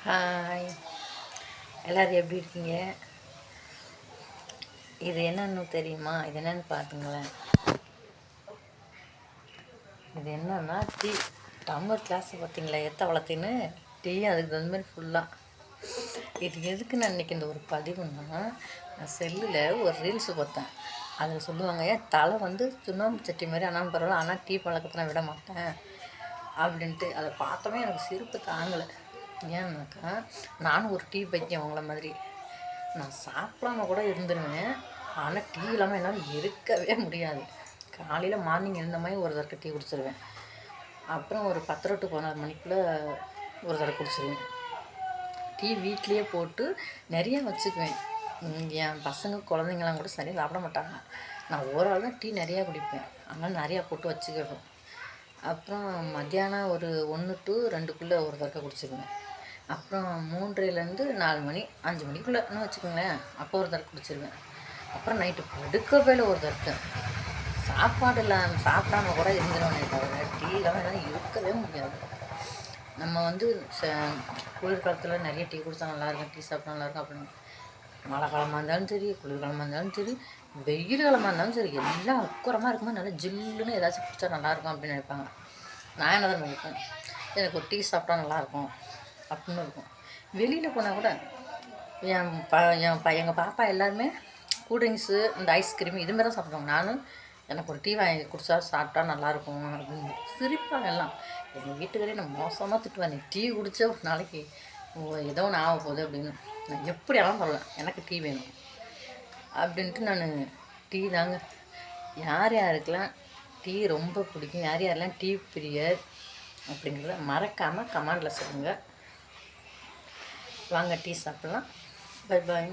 Hi, எல்லோரும் எப்படி இருக்கீங்க? இது என்னன்னு தெரியுமா? இது என்னன்னு பார்த்துங்களேன். இது என்னன்னா டீ டம்ளர் கிளாஸ் பார்த்தீங்களா? எத்த வளர்த்தின்னு டீ அதுக்கு தகுந்த மாதிரி ஃபுல்லாக. இது எதுக்கு நான் இன்றைக்கி இந்த ஒரு பதிவுன்னா, நான் செல்லில் ஒரு ரீல்ஸு பார்த்தேன். அதில் சொல்லுவாங்க, ஏன் தலை வந்து சுண்ணாம்பு சட்டி மாதிரி ஆனாலும் பரவாயில்ல, ஆனால் டீ பழக்கத்தை நான் விட மாட்டேன் அப்படின்ட்டு. அதை பார்த்தோமே எனக்கு சிரிப்பு தாங்கலை. ஏன்னாக்கா, நானும் ஒரு டீ பைத்தியம் அவங்கள மாதிரி. நான் சாப்பிடாம கூட இருந்துருவேன், ஆனால் டீ இல்லாமல் என்னால் இருக்கவே முடியாது. காலையில் மார்னிங் எழுந்த மாதிரி ஒரு தடவை டீ குடிச்சிருவேன். அப்புறம் ஒரு 10 to 11 மணிக்குள்ளே ஒரு தடவை குடிச்சிருவேன். டீ வீட்லேயே போட்டு நிறையா வச்சுக்குவேன். என் பசங்க குழந்தைங்களாம் கூட சரியாக சாப்பிட மாட்டாங்க. நான் ஒரு ஆள் தான் டீ நிறையா குடிப்பேன், அதனால் நிறையா போட்டு வச்சுக்கிடுவேன். அப்புறம் மத்தியானம் ஒரு 1 to 2க்குள்ளே ஒரு தடவை குடிச்சிருவேன். அப்புறம் 3லேருந்து 4 மணி 5 மணிக்குள்ளேன்னு வச்சுக்கோங்களேன், அப்போ ஒரு தடவை குடிச்சிருவேன். அப்புறம் நைட்டு படுக்கவேல ஒரு தடவை. சாப்பாடு இல்லாமல் சாப்பிடாம கூட இருந்துருவேனே தவிர டீ இல்லாமல் என்னால் இருக்கவே முடியாது. நம்ம வந்து குளிர்காலத்தில் நிறைய டீ குடித்தா நல்லாயிருக்கும், டீ சாப்பிட்டா நல்லாயிருக்கும் அப்படின்னு. மழை காலமாக இருந்தாலும் சரி, குளிர்காலமாக இருந்தாலும் சரி, வெயில் காலமாக இருந்தாலும் சரி, எல்லாம் உக்கரமாக இருக்குமா, நல்லா ஜில்லுன்னு ஏதாச்சும் குடித்தா நல்லாயிருக்கும் அப்படின்னு நினைப்பாங்க. நான் என்ன தான் நினைப்பேன், எனக்கு ஒரு டீ சாப்பிட்டா நல்லாயிருக்கும் அப்படின்னு இருக்கும். வெளியில் போனால் கூட எங்கள் பாப்பா எல்லாருமே கூல்ட்ரிங்க்ஸு, இந்த ஐஸ்கிரீம் இதுமாரி தான் சாப்பிடுவாங்க. நானும் எனக்கு ஒரு டீ வாங்கி குடித்தா சாப்பிட்டா நல்லாயிருக்கும் அப்படின்னு சிரிப்பாங்க எல்லாம். எங்கள் வீட்டுக்காரே நான் மோசமாக திட்டுவேன், நீ டீ குடித்தா ஒரு நாளைக்கு ஏதோ ஒன்று ஆக போகுது அப்படின்னு. நான் எப்படி ஆனாலும் சொல்லலாம், எனக்கு டீ வேணும் அப்படின்ட்டு நான் டீ தாங்க. யார் யாருக்கெல்லாம் டீ ரொம்ப பிடிக்கும், யார் யாரெல்லாம் டீ பிரியர் அப்படிங்கிறத மறக்காமல் கமெண்டில் சொல்லுங்கள். வாங்க டீ சாப்பிட்லாம். Bye bye.